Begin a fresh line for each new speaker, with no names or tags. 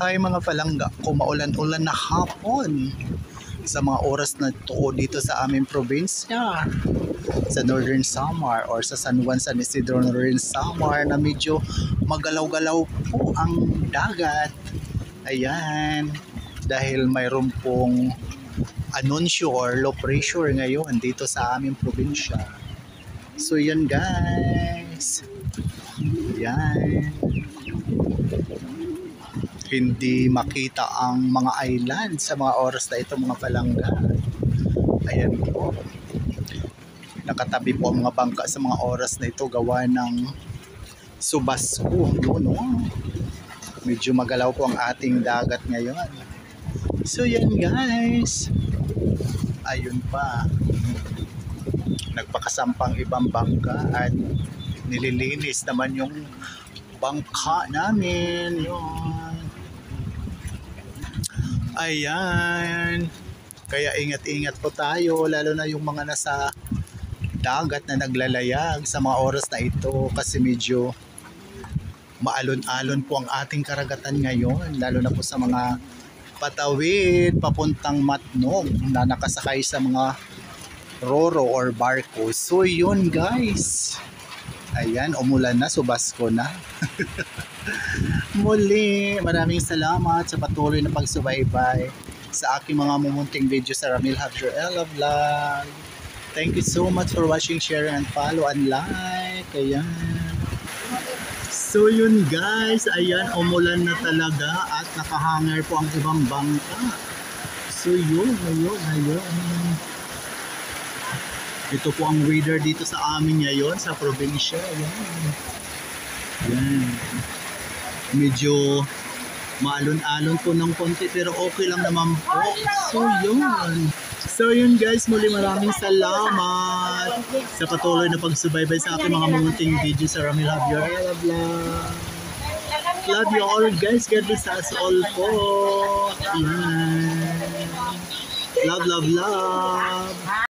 Ay mga palangga, kung maulan-ulan na hapon sa mga oras na ito dito sa aming probinsya, sa Northern Samar or sa San Juan, San Isidro, Northern Samar, na medyo magalaw-galaw po ang dagat. Ayan, dahil mayroon pong anunsyo or low pressure ngayon dito sa aming probinsya. So yan guys, yan, hindi makita ang mga island sa mga oras na ito mga palangga. Ayan po, nakatabi po ang mga bangka sa mga oras na ito gawa ng subasco, no? Medyo magalaw po ang ating dagat ngayon. So yan guys, ayun pa, nagpakasampang ibang bangka at nililinis naman yung bangka namin. Yun, ayan, kaya ingat-ingat po tayo, lalo na yung mga nasa dagat na naglalayag sa mga oras na ito, kasi medyo maalon-alon po ang ating karagatan ngayon, lalo na po sa mga patawid papuntang Matnog na nakasakay sa mga roro or barko. So yun guys, ayan, umulan na, subasco na. Muli, maraming salamat sa patuloy na pagsubaybay sa aking mga mumunting video sa Ramil Javier Ella Vlog. Thank you so much for watching, share, and follow, and like. Ayan. So yun guys, ayan, umulan na talaga at nakahanger po ang ibang bangka. So yun. Ito po ang weather dito sa amin ngayon sa probinsya. Yan. Medyo maalon-alon po ng konti pero okay lang naman po. So yun guys, muli maraming salamat sa patuloy na pagsubaybay sa aking mga munting video sa Ramil Javier Ella Vlog. Love you all guys. God bless us all po. Yan. Love.